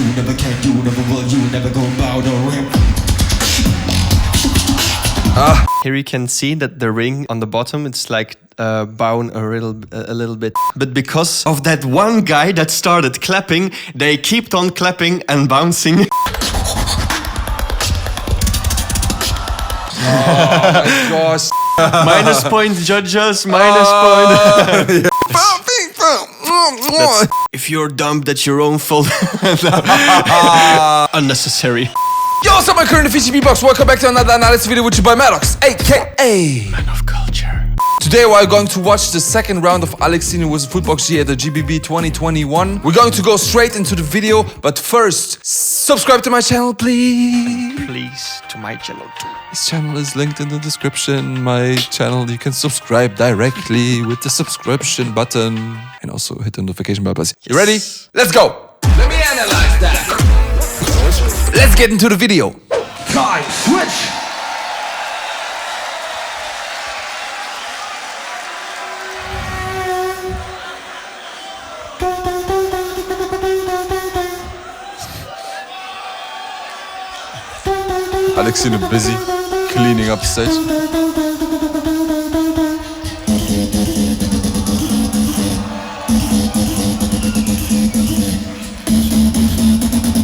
You never can, you never will, you never go bow the ring. Here you can see that the ring on the bottom, it's like bound a little bit. But because of that one guy that started clapping, they kept on clapping and bouncing. Oh my gosh. Minus point, judges, minus point. If you're dumb, that's your own fault. Unnecessary. Yo, what's up, my current efficient beatbox? Welcome back to another analysis video with you by Madox, aka Man of culture. Today we're going to watch the second round of Alexinho vs FootboxG at the GBB 2021. We're going to go straight into the video, but first, subscribe to my channel, please. Please, to my channel too. This channel is linked in the description. My channel, you can subscribe directly with the subscription button. And also hit the notification bell. You ready? Let's go! Let me analyze that. Let's get into the video. Time, switch! Alexinho busy cleaning up stage.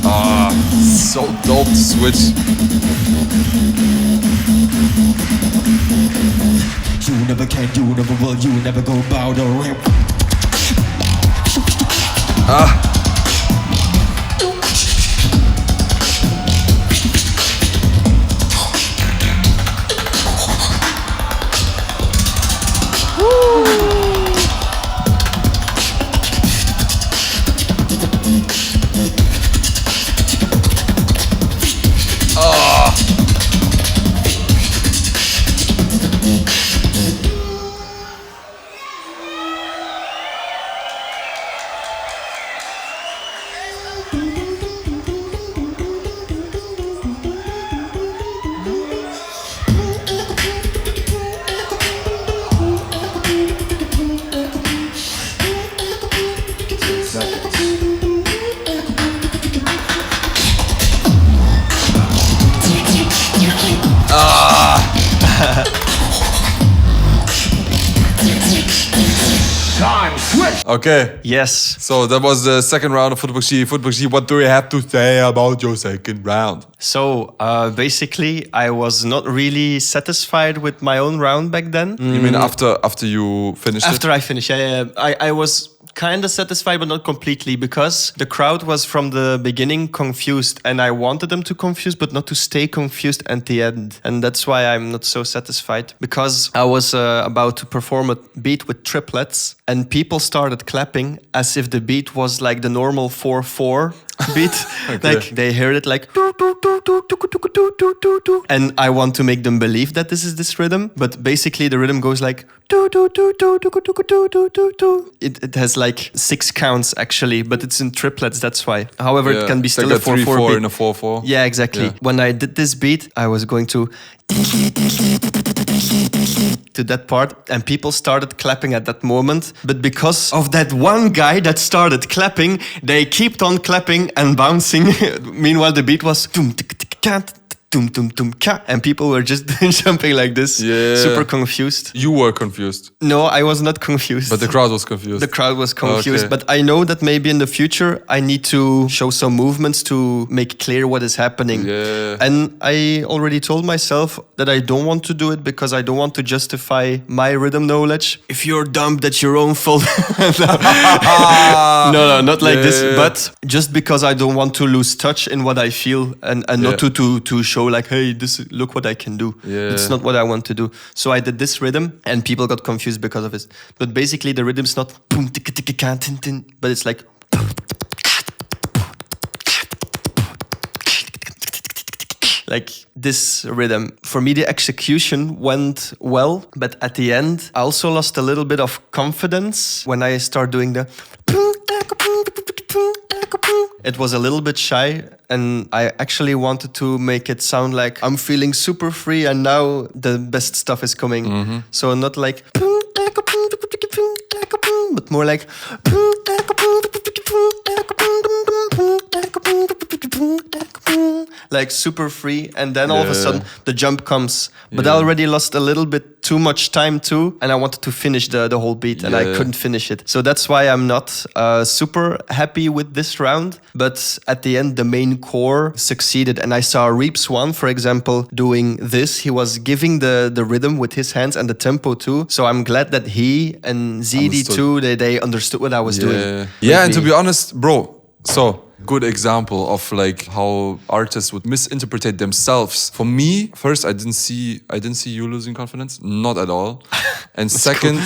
Ah, so dope to switch. You never can, you never will, you never go bow the ring. Time, switch! Okay, Yes. so that was the second round of FootboxG. FootboxG, what do you have to say about your second round? So basically, I was not really satisfied with my own round back then. You mean after you finished After it? I finished, yeah. I was kind of satisfied, but not completely, because the crowd was from the beginning confused, and I wanted them to confuse, but not to stay confused at the end. And that's why I'm not so satisfied, because I was about to perform a beat with triplets, and people started clapping as if the beat was like the normal 4/4 beat. Okay. Like they heard it like, and I want to make them believe that this is this rhythm, but basically the rhythm goes like, it has like 6 counts actually, but it's in triplets, that's why. However, it can be still a 4/4 beat. and a 4/4. Yeah, exactly. Yeah. When I did this beat, I was going to that part, and people started clapping at that moment. But because of that one guy that started clapping, they kept on clapping and bouncing. Meanwhile, the beat was and people were just jumping like this, super confused. You were confused, No, I was not confused. but the crowd was confused. The crowd was confused, Okay. but I know that maybe in the future I need to show some movements to make clear what is happening. Yeah. And I already told myself that I don't want to do it because I don't want to justify my rhythm knowledge. If you're dumb, that's your own fault. No, not like this. But just because I don't want to lose touch in what I feel, and not to show like, hey, look what I can do. Yeah. It's not what I want to do. So I did this rhythm, and people got confused because of it. But basically, the rhythm's not boom ticka ticka can tin tin, but it's like. Like this rhythm. For me, the execution went well, but at the end, I also lost a little bit of confidence when I start doing the. It was a little bit shy, and I actually wanted to make it sound like I'm feeling super free and now the best stuff is coming. Mm-hmm. So not like, but more like, like super free, and then all of a Yeah. sudden the jump comes. But I Yeah. already lost a little bit too much time too, and I wanted to finish the whole beat, and I Yeah. couldn't finish it. So that's why I'm not super happy with this round. But at the end, the main core succeeded, and I saw Reaps one, for example, doing this. He was giving the rhythm with his hands and the tempo too. So I'm glad that he and ZD too, they understood what I was doing. Yeah, and with to me. be honest, bro, so good example of like how artists would misinterpret themselves. For me, first, I didn't see you losing confidence, not at all. And second,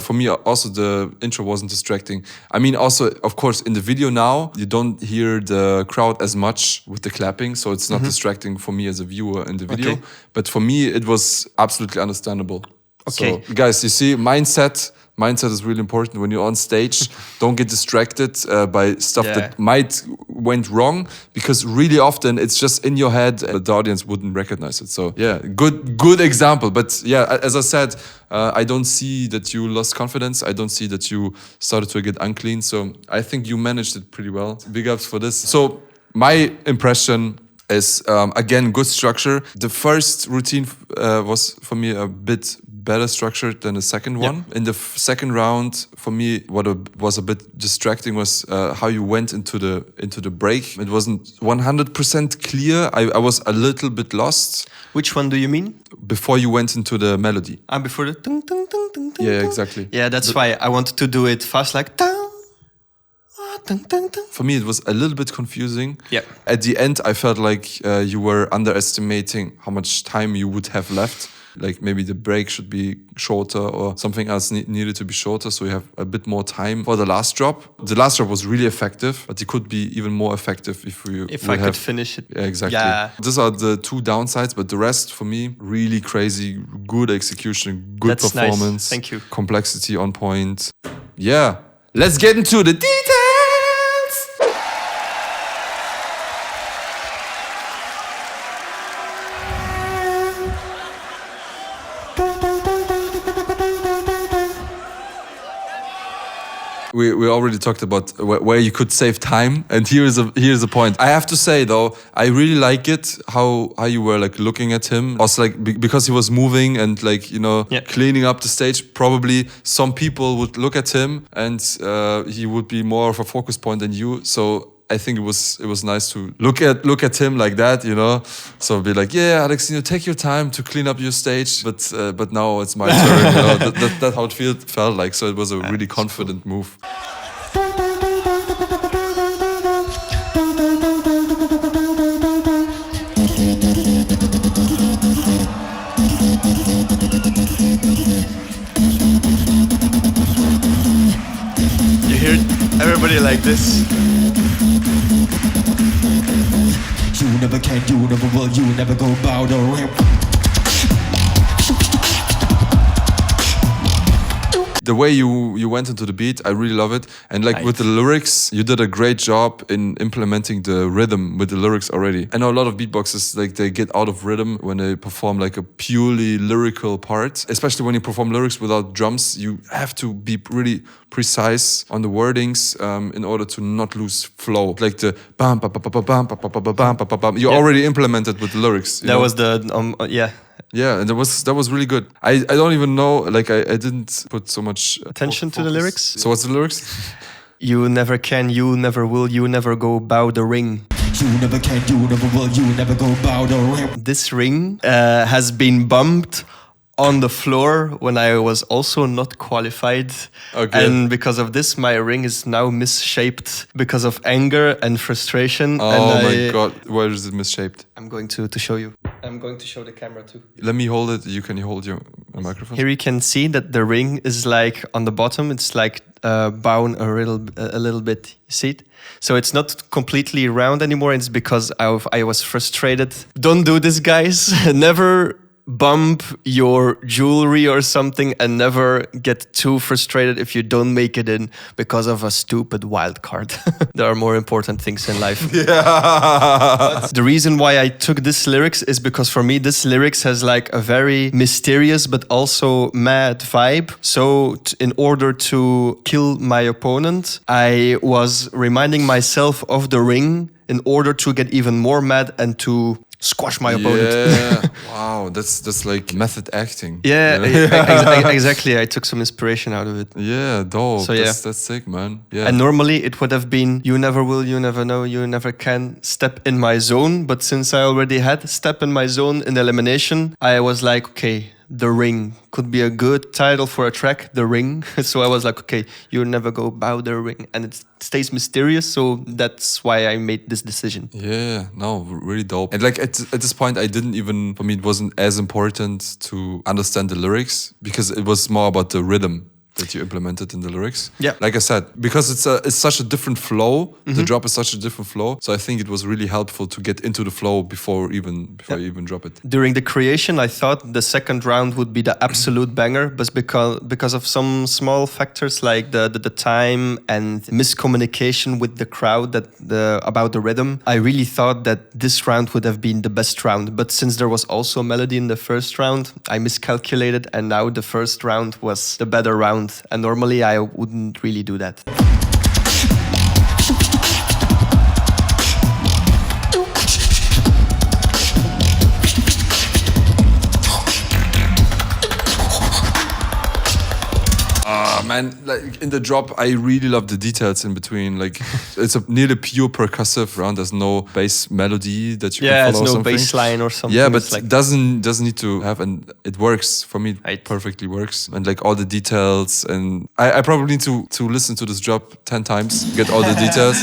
for me also the intro wasn't distracting. I mean, also of course in the video now you don't hear the crowd as much with the clapping, so it's not distracting for me as a viewer in the video. Okay. But for me, it was absolutely understandable. Okay. So, guys, you see, mindset is really important when you're on stage. Don't get distracted by stuff that might went wrong, because really often it's just in your head and the audience wouldn't recognize it. So yeah, good example. But yeah, as I said, I don't see that you lost confidence. I don't see that you started to get unclean. So I think you managed it pretty well. Big ups for this. So my impression is, again, good structure. The first routine was for me a bit better structured than the second one. In the second round, for me, what was a bit distracting was how you went into the break. It wasn't 100% clear. I was a little bit lost. Which one do you mean? Before you went into the melody. Before the tung, tung, tung, tung, tung, Yeah, tung. exactly. Yeah, that's why I wanted to do it fast, like tung, tung, tung, tung. For me, it was a little bit confusing. Yeah. At the end, I felt like you were underestimating how much time you would have left. Like maybe the break should be shorter or something else needed to be shorter, so you have a bit more time for the last drop. The last drop was really effective, but it could be even more effective if I could finish it. Yeah, exactly. Yeah. These are the two downsides, but the rest for me, really crazy, good execution, good That's nice. performance. Thank you. Complexity on point. Yeah. Let's get into the details. We already talked about where you could save time, and here's a point. I have to say though, I really like it how you were like looking at him. Also like because he was moving and like cleaning up the stage. Probably some people would look at him and he would be more of a focus point than you. So I think it was nice to look at him like that, So be like, yeah, Alexinho, take your time to clean up your stage, but now it's my turn. That's how it felt like. So it was a really confident move. You hear everybody like this? You never can, you never will, you never go bow the ramp. The way you went into the beat, I really love it. And like with the lyrics, you did a great job in implementing the rhythm with the lyrics already. I know a lot of beatboxers, like they get out of rhythm when they perform like a purely lyrical part. Especially when you perform lyrics without drums, you have to be really precise on the wordings in order to not lose flow. Like the bam, ba, ba, ba, ba, bam, ba, ba, ba, ba, bam, ba, ba, bam. You already implemented with the lyrics. That was the yeah. Yeah, and that was really good. I don't even know, like I didn't put so much attention to the lyrics. So what's the lyrics? You never can, you never will, you never go bow the ring. You never can, you never will, you never go bow the ramp. This ring has been bumped on the floor when I was also not qualified. Okay. And because of this, my ring is now misshaped because of anger and frustration. Oh and my God, where is it misshaped? I'm going to show you. I'm going to show the camera too. Let me hold it. You can hold your microphone. Here you can see that the ring is like on the bottom. It's like bound a little bit. You see it? So it's not completely round anymore. It's because I was frustrated. Don't do this, guys. Never bump your jewelry or something, and never get too frustrated if you don't make it in because of a stupid wild card. There are more important things in life. Yeah. The reason why I took this lyrics is because for me, this lyrics has like a very mysterious but also mad vibe. So in order to kill my opponent, I was reminding myself of the ring in order to get even more mad and to squash my opponent. Yeah. Wow, that's like method acting. Yeah, exactly. I took some inspiration out of it. Yeah, dope. So, yeah. That's sick, man. Yeah. And normally it would have been, you never will, you never know, you never can step in my zone. But since I already had step in my zone in elimination, I was like, okay, The Ring could be a good title for a track, The Ring. So I was like, okay, you never go bow the ring. And it stays mysterious. So that's why I made this decision. Yeah, no, really dope. And like at this point, I didn't even, for me, it wasn't as important to understand the lyrics because it was more about the rhythm that you implemented in the lyrics. Yeah. Like I said, because it's such a different flow, the drop is such a different flow. So I think it was really helpful to get into the flow before you even drop it. During the creation, I thought the second round would be the absolute banger, but because of some small factors like the time and miscommunication with the crowd about the rhythm, I really thought that this round would have been the best round. But since there was also melody in the first round, I miscalculated, and now the first round was the better round. And normally I wouldn't really do that. Man, like in the drop, I really love the details in between. Like it's a nearly pure percussive round. There's no bass melody that you can follow. It's no something. bass line or something. Yeah, but it's like doesn't need to have, and it works for me. Right. Perfectly works, and like all the details. And I probably need to listen to this drop 10 times, get all the details.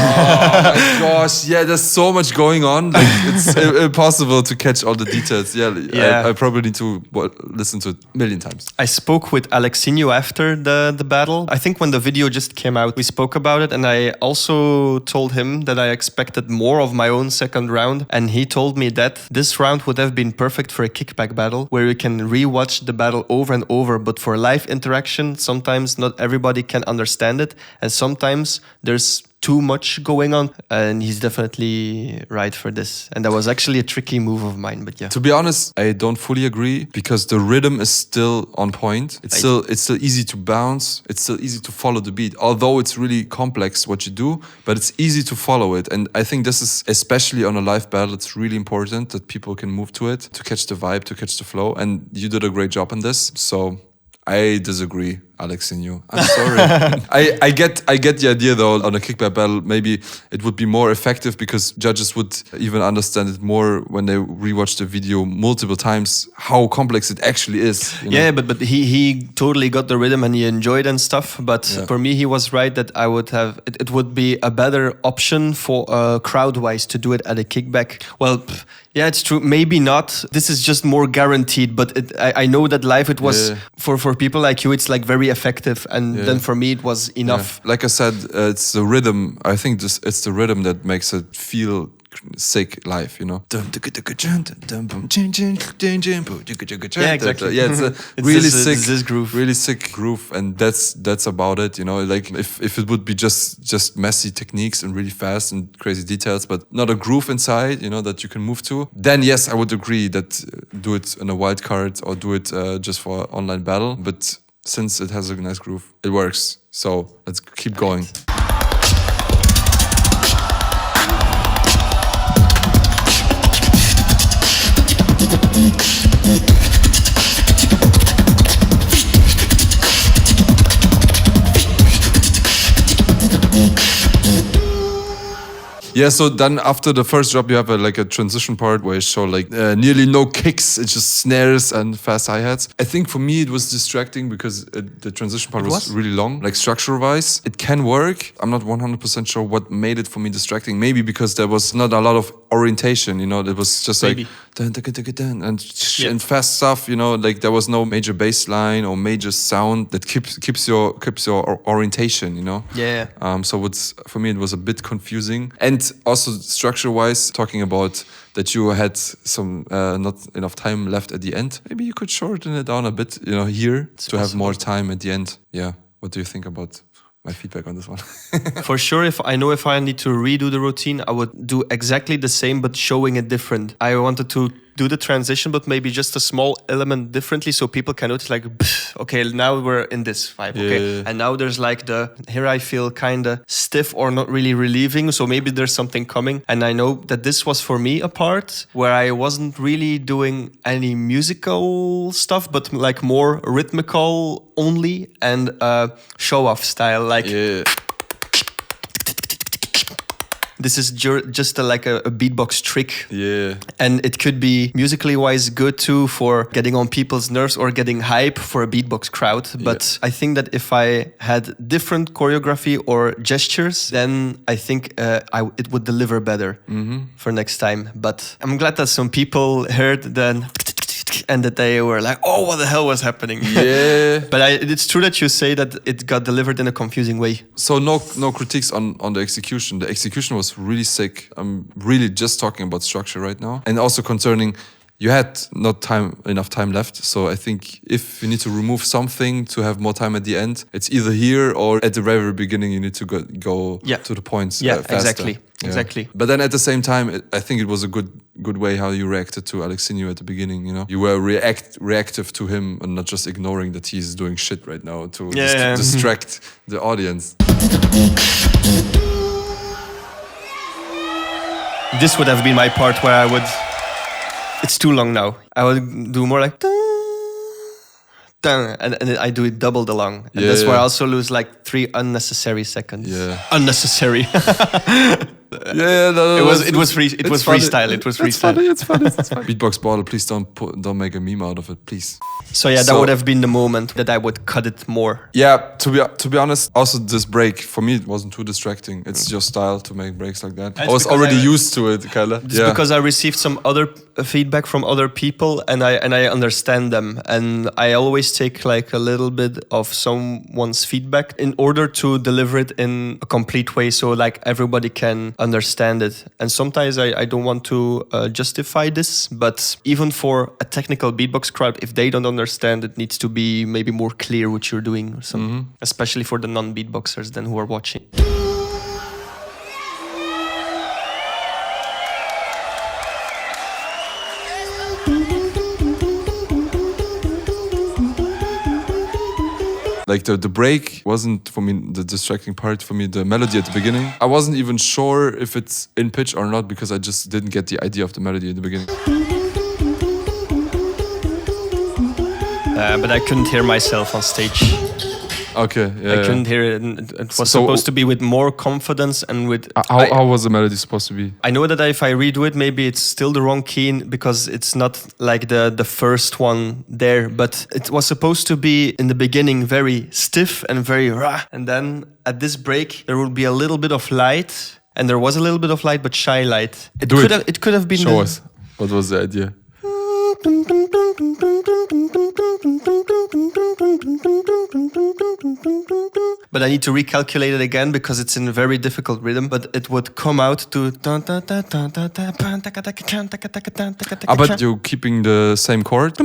Oh my gosh, yeah, there's so much going on. Like, it's impossible to catch all the details. Yeah. I probably need to listen to it a million times. I spoke with Alexinho after the battle. I think when the video just came out, we spoke about it, and I also told him that I expected more of my own second round, and he told me that this round would have been perfect for a kickback battle where you can rewatch the battle over and over, but for live interaction, sometimes not everybody can understand it, and sometimes there's too much going on, and he's definitely right for this. And that was actually a tricky move of mine, but yeah. To be honest, I don't fully agree because the rhythm is still on point. It's still easy to bounce. It's still easy to follow the beat, although it's really complex what you do, but it's easy to follow it. And I think this is, especially on a live battle, it's really important that people can move to it, to catch the vibe, to catch the flow. And you did a great job on this. So I disagree, Alexinho. I'm sorry. I get the idea though. On a kickback battle, maybe it would be more effective because judges would even understand it more when they rewatch the video multiple times how complex it actually is. You know? Yeah, but he totally got the rhythm and he enjoyed and stuff. But for me, he was right that I would have it would be a better option for crowd wise to do it at a kickback. Well. Yeah, it's true. Maybe not. This is just more guaranteed. But I know that live it was for people like you. It's like very effective, and then for me it was enough. Yeah. Like I said, it's the rhythm. I think it's the rhythm that makes it feel sick live, you know. Yeah, exactly. Yeah, it's a really sick, this groove. really sick groove, and that's about it, you know. Like if it would be just messy techniques and really fast and crazy details, but not a groove inside, you know, that you can move to, then yes, I would agree that do it in a wild card or do it just for online battle. But since it has a nice groove, it works. So let's keep going. Yeah, so then after the first drop, you have a transition part where you show nearly no kicks. It's just snares and fast hi-hats. I think for me it was distracting because the transition part was really long. Like structure-wise, it can work. I'm not 100% sure what made it for me distracting. Maybe because there was not a lot of orientation, you know, it was just like Maybe. dun, dun, dun, dun, dun, and fast stuff, you know, like there was no major bass line or major sound that keeps your orientation, you know. Yeah. So for me it was a bit confusing, and also structure wise, talking about that you had some not enough time left at the end. Maybe you could shorten it down a bit, you know, here to have more time at the end. Yeah. What do you think about my feedback on this one? For sure, if I need to redo the routine, I would do exactly the same, but showing it different. I wanted to do the transition, but maybe just a small element differently, so people can notice like, okay, now we're in this vibe, okay? And now there's like here I feel kind of stiff or not really relieving, so maybe there's something coming. And I know that this was for me a part where I wasn't really doing any musical stuff, but like more rhythmical only and show-off style, like... Yeah. This is just like a beatbox trick. Yeah. And it could be musically wise good too for getting on people's nerves or getting hype for a beatbox crowd. But I think that if I had different choreography or gestures, then I think it would deliver better for next time. But I'm glad that some people heard then and that they were like, oh, what the hell was happening? Yeah. But it's true that you say that it got delivered in a confusing way. So no critiques on the execution. The execution was really sick. I'm really just talking about structure right now. And also concerning, you had not enough time left. So I think if you need to remove something to have more time at the end, it's either here or at the very beginning you need to go to the points faster. Exactly. Exactly. But then at the same time, I think it was a good way how you reacted to Alexinho at the beginning. You know, you were reactive to him and not just ignoring that he's doing shit right now to distract the audience. This would have been my part where I would. It's too long now. I would do more like. And I do it double the long. And that's where I also lose like 3 unnecessary seconds. Yeah. Unnecessary. No, it was freestyle. It was freestyle. It's funny. Beatbox Battle, please don't make a meme out of it, please. So yeah, that would have been the moment that I would cut it more. Yeah, to be honest, also this break for me it wasn't too distracting. It's your style to make breaks like that. I was already used to it, kinda. It's because I received some other feedback from other people, and I understand them, and I always take like a little bit of someone's feedback in order to deliver it in a complete way, so like everybody can understand it. And sometimes I don't want to justify this, but even for a technical beatbox crowd, if they don't understand, it needs to be maybe more clear what you're doing or something, especially for the non-beatboxers then who are watching. Like the break wasn't for me the distracting part. For me, the melody at the beginning, I wasn't even sure if it's in pitch or not because I just didn't get the idea of the melody at the beginning. But I couldn't hear myself on stage. Okay, yeah. I couldn't hear it. It was supposed to be with more confidence and with... How was the melody supposed to be? I know that if I redo it, maybe it's still the wrong key because it's not like the first one there. But it was supposed to be in the beginning very stiff and very rah. And then at this break, there would be a little bit of light. And there was a little bit of light, but shy light. It could have been... Show us. What was the idea? But I need to recalculate it again because it's in a very difficult rhythm. But it would come out to... But you're keeping the same chord?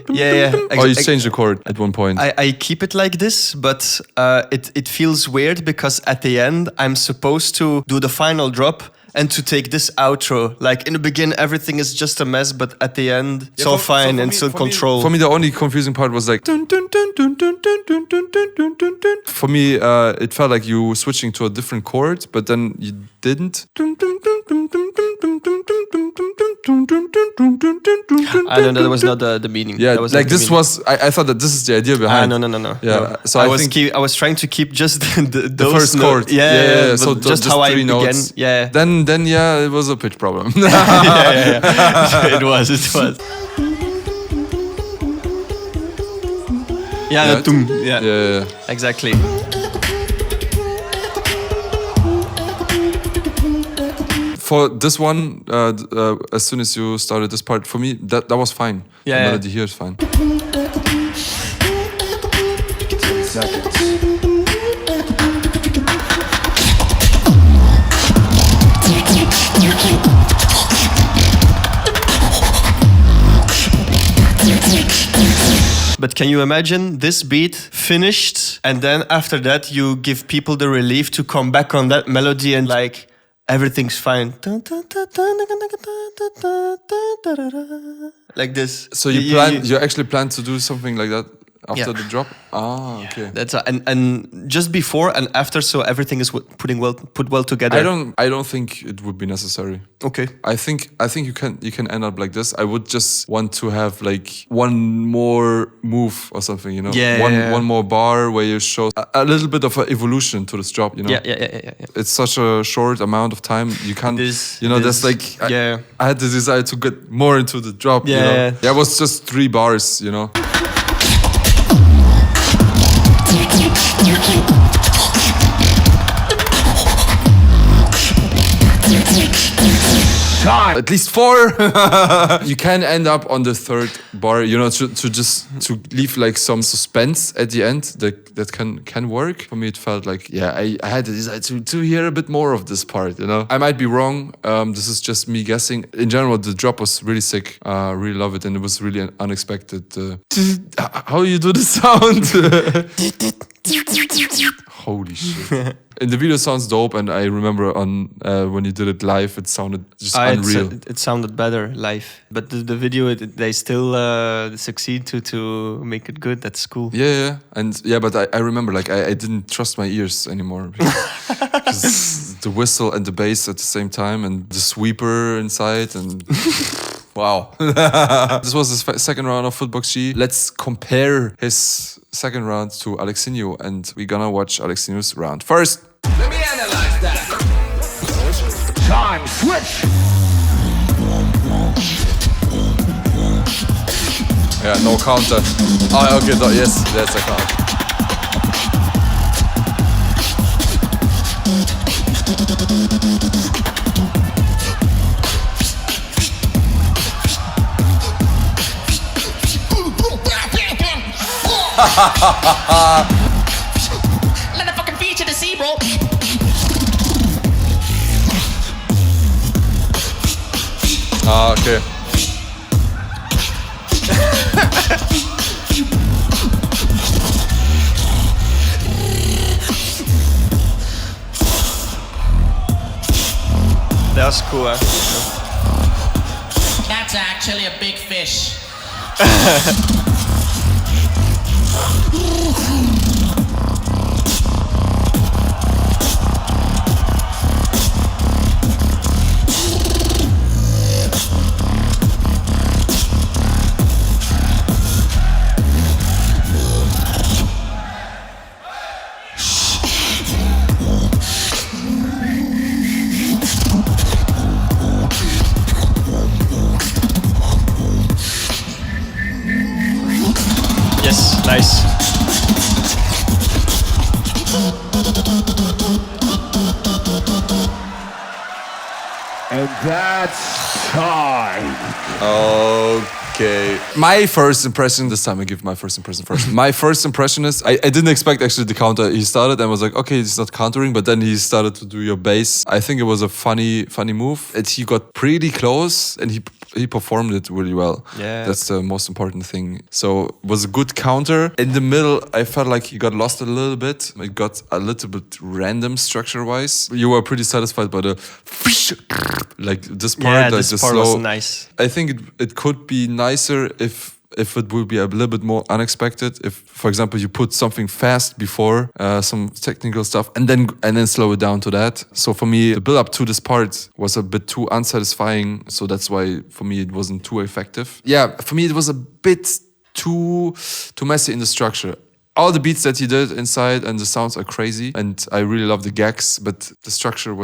Yeah. Or you change the chord at one point? I keep it like this, but it feels weird because at the end, I'm supposed to do the final drop and to take this outro. Like in the beginning, everything is just a mess, but at the end, it's all fine and still control. For me, the only confusing part was like... For me, it felt like you were switching to a different chord, but then you didn't. I know that was not the meaning. Yeah, that was like this was... I thought that this is the idea behind. No. Yeah, so I was trying to keep just the first chord. Yeah. So just how I began. Notes. Yeah. Then it was a pitch problem. yeah. It was. Yeah. Exactly. for this one, as soon as you started this part, for me that was fine. Yeah, the yeah. melody here is fine. But can you imagine this beat finished, and then after that you give people the relief to come back on that melody and like everything's fine. Like this. So you actually plan to do something like that after the drop? Ah, okay. That's and just before and after, so everything is put well together. I don't think it would be necessary. Okay. I think you can end up like this. I would just want to have like one more move or something, you know. One more bar where you show a little bit of an evolution to this drop, you know. Yeah. It's such a short amount of time. You can't, there's like I had the desire to get more into the drop. Yeah. You know? Yeah, it was just 3 bars, you know. At least 4. You can end up on the 3rd bar, you know, to leave like some suspense at the end that can work. For me, it felt like, I had the desire to hear a bit more of this part, you know. I might be wrong. This is just me guessing. In general, the drop was really sick. Really love it, and it was really unexpected. How you do the sound? Holy shit. In the video, it sounds dope, and I remember when you did it live, it sounded just unreal. It sounded better live, but the video, they still succeed to make it good. That's cool. Yeah. But I remember, like, I didn't trust my ears anymore. Because the whistle and the bass at the same time, and the sweeper inside, and... Wow. This was the second round of FootboxG. Let's compare his second round to Alexinho, and we're gonna watch Alexinho's round first. Let me analyze that. Time switch. Yeah, no counter. Oh, okay, yes, that's a count. Let the fucking feature the sea, bro. Ah, okay. That's cool, huh? That's actually a big fish. Yes, nice. And that's time. Okay. My first impression, this time I give my first impression first. My first impression is, I didn't expect actually the counter. He started and was like, okay, he's not countering, but then he started to do your bass. I think it was a funny move. He got pretty close and he performed it really well. Yeah. That's the most important thing. So it was a good counter. In the middle, I felt like he got lost a little bit. It got a little bit random structure-wise. You were pretty satisfied by the like this part. Yeah, like this the part slow. was nice. I think it could be nicer if it would be a little bit more unexpected. If, for example, you put something fast before some technical stuff and then slow it down to that. So for me, the build up to this part was a bit too unsatisfying. So that's why for me it wasn't too effective. Yeah, for me it was a bit too messy in the structure. All the beats that he did inside and the sounds are crazy, and I really love the gags, but the structure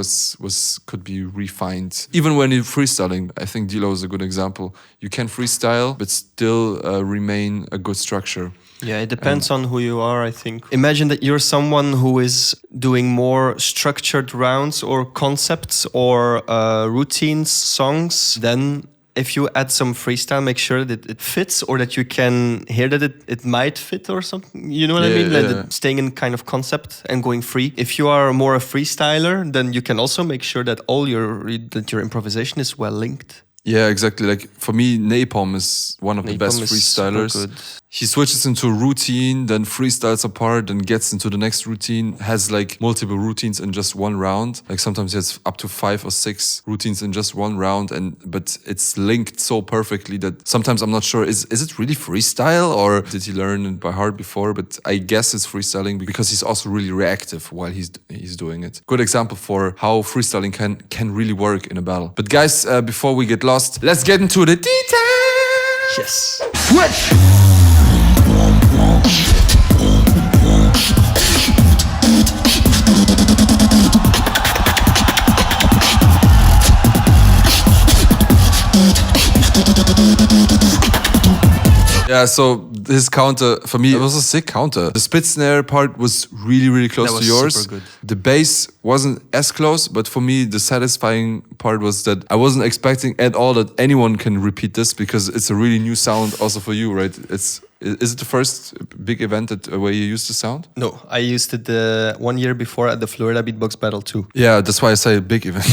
could be refined. Even when you're freestyling, I think D-Lo is a good example. You can freestyle, but still remain a good structure. Yeah, it depends on who you are, I think. Imagine that you're someone who is doing more structured rounds or concepts or routines, songs, then if you add some freestyle, make sure that it fits or that you can hear that it might fit or something. You know what I mean? Like staying in kind of concept and going free. If you are more a freestyler, then you can also make sure that your improvisation is well linked. Yeah, exactly. Like for me, Napalm is one of the best freestylers. So he switches into a routine, then freestyles a part, then gets into the next routine, has like multiple routines in just one round. Like sometimes he has up to 5 or 6 routines in just one round, but it's linked so perfectly that sometimes I'm not sure, is it really freestyle or did he learn it by heart before? But I guess it's freestyling because he's also really reactive while he's doing it. Good example for how freestyling can really work in a battle. But guys, before we get lost, let's get into the details. Yes. Switch! Yeah, so his counter, for me, it was a sick counter. The spit snare part was really, really close to yours. Super good. The bass wasn't as close, but for me, the satisfying part was that I wasn't expecting at all that anyone can repeat this because it's a really new sound also for you, right? Is it the first big event where you used the sound? No, I used it 1 year before at the Florida Beatbox Battle too. Yeah, that's why I say big event.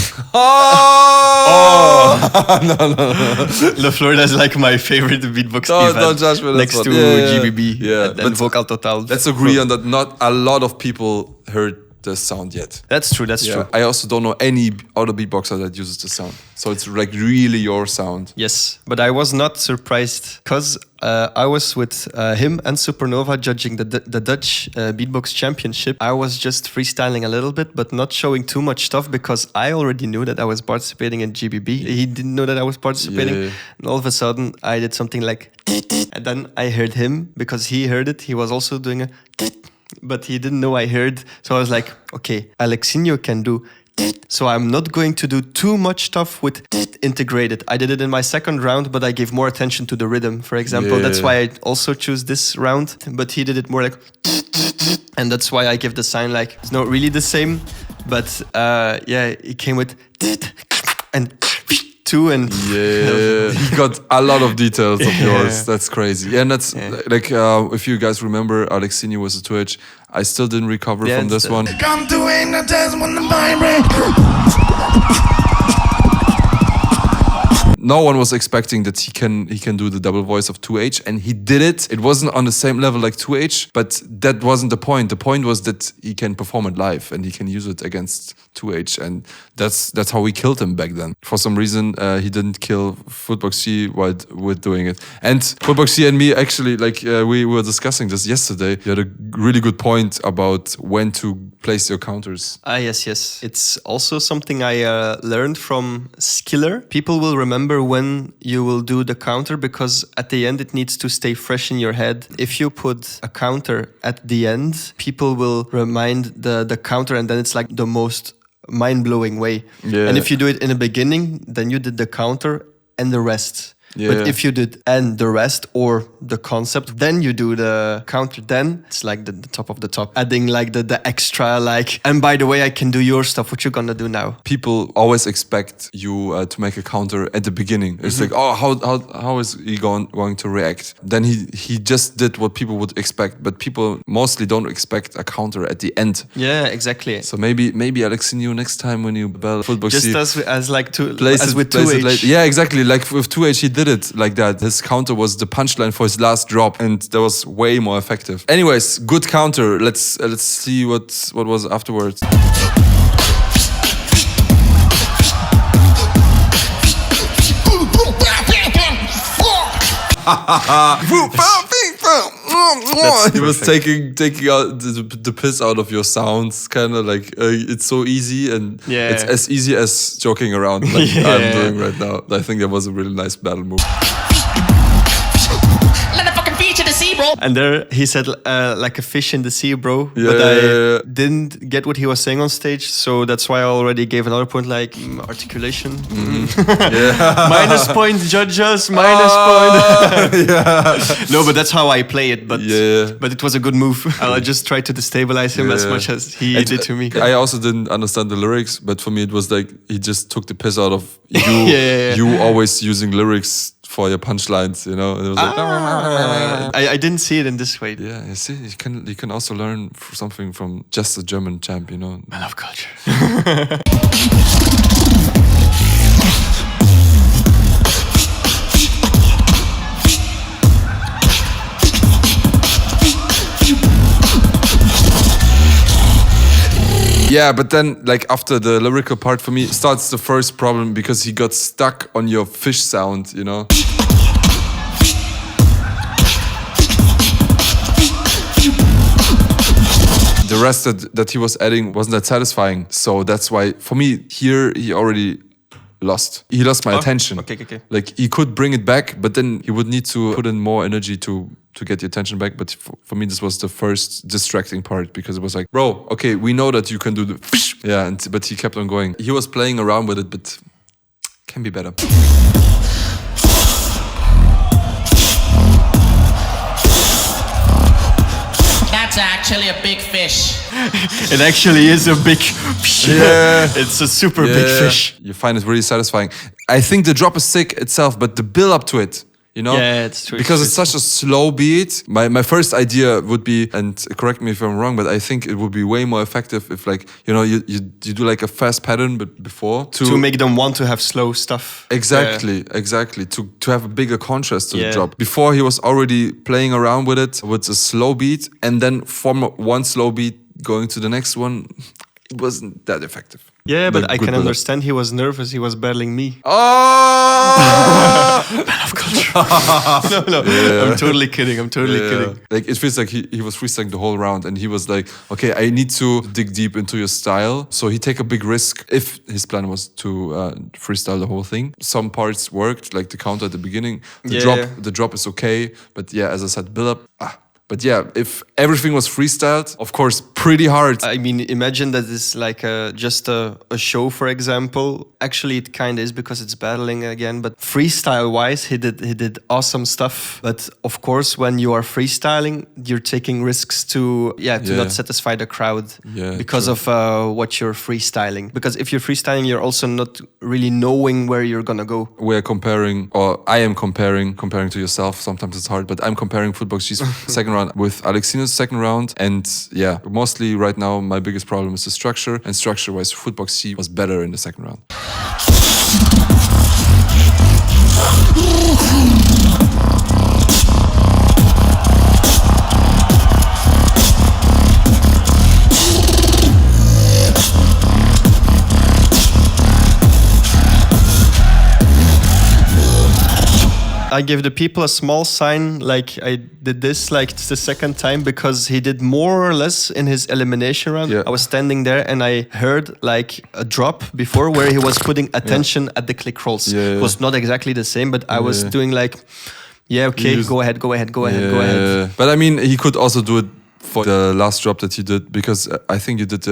The Florida is like my favorite beatbox event. Don't judge me. Next to GBB. and then Vocal Total. Let's agree on that. Not a lot of people heard the sound yet. That's true. That's true. I also don't know any other beatboxer that uses the sound. So it's like really your sound. Yes, but I was not surprised because I was with him and Supernova judging the Dutch Beatbox Championship. I was just freestyling a little bit, but not showing too much stuff because I already knew that I was participating in GBB. He didn't know that I was participating. Yeah. And all of a sudden, I did something like... And then I heard him because he heard it. He was also doing a... But he didn't know I heard. So I was like, okay, Alexinho can do... So I'm not going to do too much stuff with integrated. I did it in my second round, but I gave more attention to the rhythm, for example. Yeah. That's why I also choose this round. But he did it more like... And that's why I give the sign like... It's not really the same. But yeah, he came with... And... And yeah, he got a lot of details of yours. That's crazy. Yeah, and that's like if you guys remember, Alexinho was a Twitch. I still didn't recover from this one. Come to the test when the vibrate. No one was expecting that he can do the double voice of 2H, and he did it. It wasn't on the same level like 2H, but that wasn't the point. The point was that he can perform it live and he can use it against 2H, and that's how we killed him back then. For some reason, he didn't kill FootboxG while we're doing it. And FootboxG and me actually, like we were discussing this yesterday. You had a really good point about when to place your counters. Yes. It's also something I learned from Skiller. People will remember when you will do the counter because at the end it needs to stay fresh in your head. If you put a counter at the end, people will remind the counter, and then it's like the most mind-blowing way. Yeah. And if you do it in the beginning, then you did the counter and the rest. Yeah. But if you did and the rest or the concept, then you do the counter. Then it's like the top of the top, adding like the extra like. And by the way, I can do your stuff. What you gonna do now? People always expect you to make a counter at the beginning. It's like, oh, how is he going to react? Then he just did what people would expect, but people mostly don't expect a counter at the end. Yeah, exactly. So maybe Alexinho next time when you battle FootboxG, just as like with 2H. Yeah, exactly. Like with 2H, he did it like that. His counter was the punchline for his last drop, and that was way more effective. Anyways, good counter. Let's see what was afterwards. He was taking out the piss out of your sounds, kind of like it's so easy, and it's as easy as joking around like I'm doing right now. I think that was a really nice battle move. Let the fucking feature this sea, bro. And there he said like a fish in the sea, bro. Yeah, but I yeah. didn't get what he was saying on stage, so that's why I already gave another point, like articulation. Minus point, judges. Minus point. No, but that's how I play it. But but it was a good move. I just tried to destabilize him as much as he did to me. I also didn't understand the lyrics, but for me it was like he just took the piss out of you. You always using lyrics for your punchlines, you know. And it was like, I didn't see it in this way. yeah, you see, you can also learn something from just a German champ, you know. I love culture. Yeah, but then like after the lyrical part for me starts the first problem because he got stuck on your fish sound, you know. The rest that he was adding wasn't that satisfying. So that's why for me here he already lost. He lost my attention. Okay. Like he could bring it back, but then he would need to put in more energy to get the attention back. But for me, this was the first distracting part because it was like, bro, okay, we know that you can do the yeah, but he kept on going. He was playing around with it, but can be better. That's actually a big fish. It actually is a big fish. Yeah. It's a super big fish. You find it really satisfying. I think the drop is sick itself, but the build up to it, you know? Yeah, it's true. Because it's such a slow beat. My first idea would be, and correct me if I'm wrong, but I think it would be way more effective if like, you know, you do like a fast pattern but before to make them want to have slow stuff. Exactly. To have a bigger contrast to the drop. Before he was already playing around with it with a slow beat, and then from one slow beat going to the next one, it wasn't that effective. Yeah, but I can understand he was nervous. He was battling me. Oh! Man of culture. No. Yeah. I'm totally kidding. Kidding. Like it feels like he was freestyling the whole round, and he was like, okay, I need to dig deep into your style. So he take a big risk if his plan was to freestyle the whole thing. Some parts worked, like the counter at the beginning. The drop is okay, but yeah, as I said, build up. But yeah, if everything was freestyled, of course, pretty hard. I mean, imagine that it's like just a show, for example. Actually, it kind of is because it's battling again. But freestyle-wise, he did awesome stuff. But of course, when you are freestyling, you're taking risks to not satisfy the crowd because of what you're freestyling. Because if you're freestyling, you're also not really knowing where you're gonna go. We're comparing, or I am comparing to yourself. Sometimes it's hard, but I'm comparing FootboxG's second round with Alexinho's second round. And yeah, mostly right now, my biggest problem is the structure. And structure-wise, FootboxG was better in the second round. I gave the people a small sign, like I did this like the second time, because he did more or less in his elimination round. Yeah. I was standing there and I heard like a drop before where he was putting attention at the click rolls. It was not exactly the same, but I was doing like, go ahead. But I mean, he could also do it for the last drop that you did, because I think you did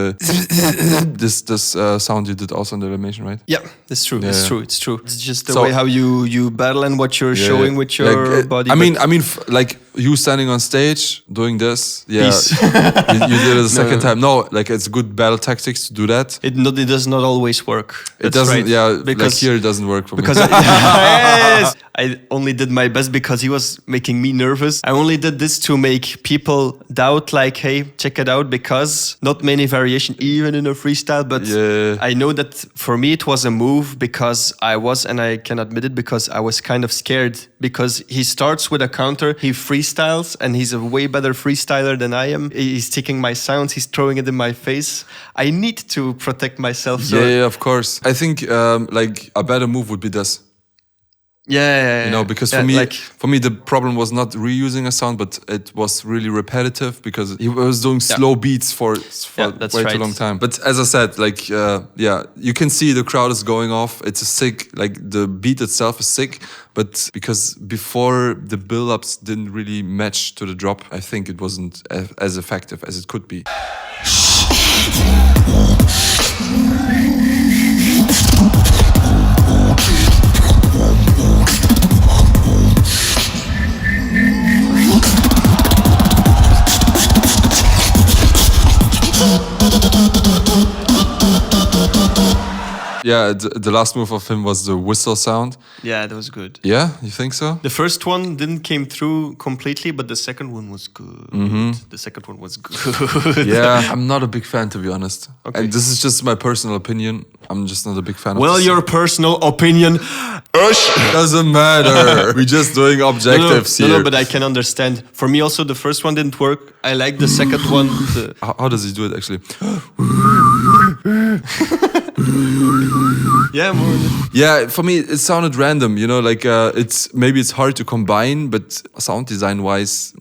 this sound you did also in the elimination, right? Yeah, that's true. It's true. It's just the way how you battle and what you're showing with your body. I mean, like you standing on stage doing this. Yeah, you did it the second time. No, like it's good battle tactics to do that. It does not always work. It doesn't. Right. Yeah, because like here it doesn't work for me. Because I only did my best because he was making me nervous. I only did this to make people doubt, like, hey, check it out, because not many variation even in a freestyle. But I know that for me it was a move, because and I can admit it, because I was kind of scared, because he starts with a counter, he freestyles, and he's a way better freestyler than I am. He's taking my sounds, he's throwing it in my face. I need to protect myself. So yeah, of course. I think like a better move would be this. Yeah. You know, because for me, the problem was not reusing a sound, but it was really repetitive because he was doing slow beats for way too long time. But as I said, like, you can see the crowd is going off. It's a sick, like the beat itself is sick, but because before the build-ups didn't really match to the drop, I think it wasn't as effective as it could be. Yeah, the last move of him was the whistle sound. Yeah, that was good. Yeah, you think so? The first one didn't came through completely, but the second one was good. The second one was good. Yeah, I'm not a big fan, to be honest. Okay. And this is just my personal opinion. I'm just not a big fan of Well, this. your personal opinion. Doesn't matter. We're just doing objectives here. No, but I can understand. For me also, the first one didn't work. I like the second one. How does he do it, actually? Yeah, more. Yeah, for me it sounded random, you know, like it's hard to combine, but sound design wise,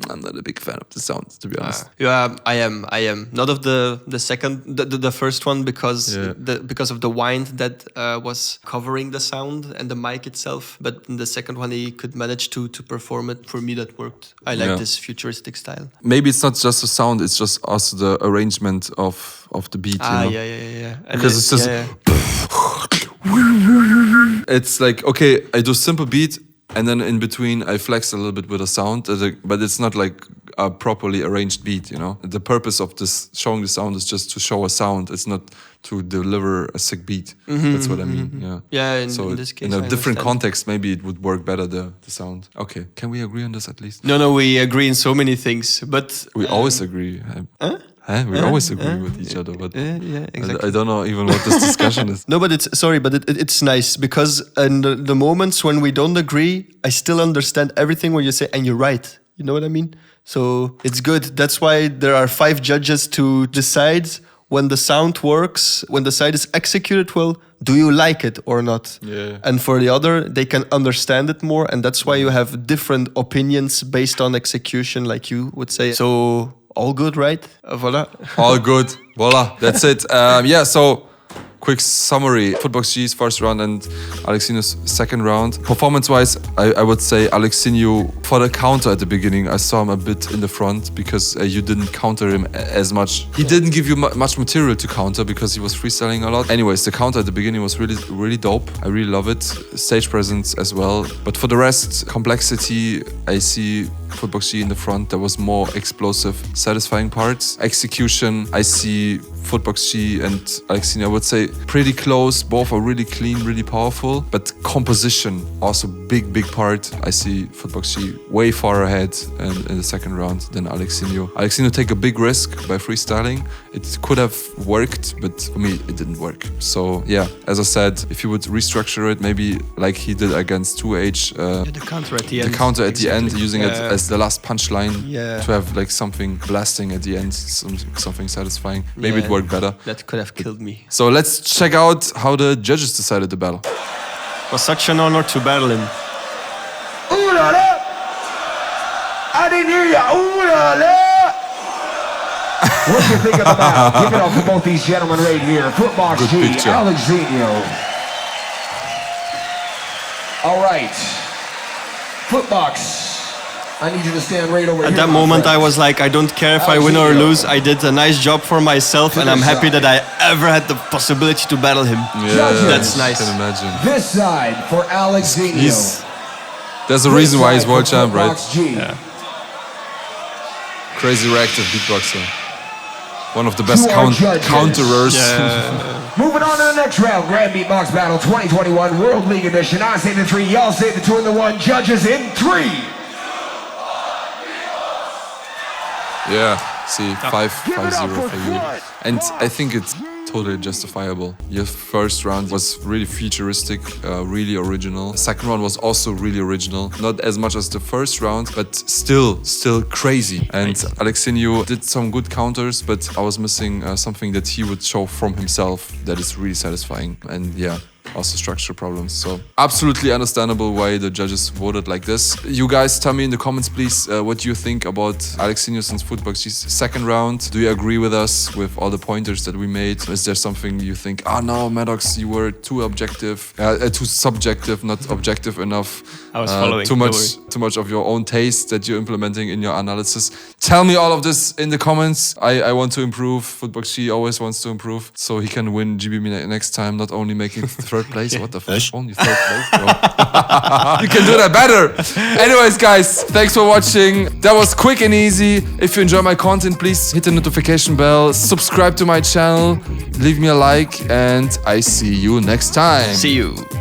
I'm not a big fan of the sound, to be honest. Yeah, I am not of the second, the first one because because of the wind that was covering the sound and the mic itself. But in the second one, he could manage to perform it. For me, that worked. I like this futuristic style. Maybe it's not just the sound; it's just also the arrangement of the beat. You know? Yeah. Because it's just. It's like, okay, I do simple beat and then in between I flex a little bit with a sound, but it's not like a properly arranged beat, you know? The purpose of this showing the sound is just to show a sound. It's not to deliver a sick beat. That's what I mean, yeah. Yeah, in this case, in a I different understand. context, maybe it would work better, the sound. Okay, can we agree on this at least? No, we agree in so many things, but... We always agree. We always agree with each other, but yeah, exactly. I don't know even what this discussion is. No, but it's nice because in the moments when we don't agree, I still understand everything what you say and you're right. You know what I mean? So it's good. That's why there are 5 judges to decide when the sound works, when the side is executed well, do you like it or not? Yeah. And for the other, they can understand it more. And that's why you have different opinions based on execution, like you would say. So... all good, right? Voila. All good. Voila. That's it. So quick summary. FootboxG's first round and Alexinho's second round. Performance-wise, I would say Alexinho, for the counter at the beginning, I saw him a bit in the front because you didn't counter him as much. He didn't give you much material to counter because he was freestyling a lot. Anyways, the counter at the beginning was really, really dope. I really love it. Stage presence as well. But for the rest, complexity, I see FootboxG in the front. There was more explosive, satisfying parts. Execution, I see FootboxG and Alexinho, I would say pretty close. Both are really clean, really powerful. But composition, also big part. I see FootboxG way far ahead in the second round than Alexinho. Alexinho take a big risk by freestyling. It could have worked, but for me, it didn't work. So yeah, as I said, if you would restructure it, maybe like he did against 2H. The counter at the end. The counter at the end, Exactly. using it as the last punchline to have like something blasting at the end, something satisfying. Maybe it worked better. That could have killed me. So let's check out how the judges decided the battle. It was such an honor to battle him. Ooh la la! I didn't hear ya. Ooh la la! What you think of the battle? Give it up for both these gentlemen right here. FootboxG, Alexinho. All right. Footbox. I need you to stand right over here. At that moment, I was like, I don't care if I win or lose. I did a nice job for myself, and I'm happy that I ever had the possibility to battle him. Yeah, That's nice. I can imagine. This side for Alexinho. There's a reason why he's world champ, right? Yeah. Crazy reactive beatboxer. One of the best counterers. Yeah. Moving on to the next round, Grand Beatbox Battle 2021 World League Edition. I say the 3, y'all say the 2 and the 1. Judges in 3. Yeah, see, 5-0 for you. And I think it's totally justifiable. Your first round was really futuristic, really original. Second round was also really original. Not as much as the first round, but still crazy. And Alexinho did some good counters, but I was missing something that he would show from himself that is really satisfying. And yeah, also structural problems. So absolutely understandable why the judges voted like this. You guys tell me in the comments, please, what do you think about Alexinho and FootboxG's second round? Do you agree with us with all the pointers that we made? Is there something you think, no, Madox, you were too objective, too subjective, not objective enough? I was following. Too much of your own taste that you're implementing in your analysis. Tell me all of this in the comments. I want to improve. FootboxG always wants to improve, so he can win GBB next time. Not only making third place. What the fuck? Only third place, bro. You can do that better. Anyways, guys, thanks for watching. That was quick and easy. If you enjoy my content, please hit the notification bell, subscribe to my channel, leave me a like, and I see you next time. See you.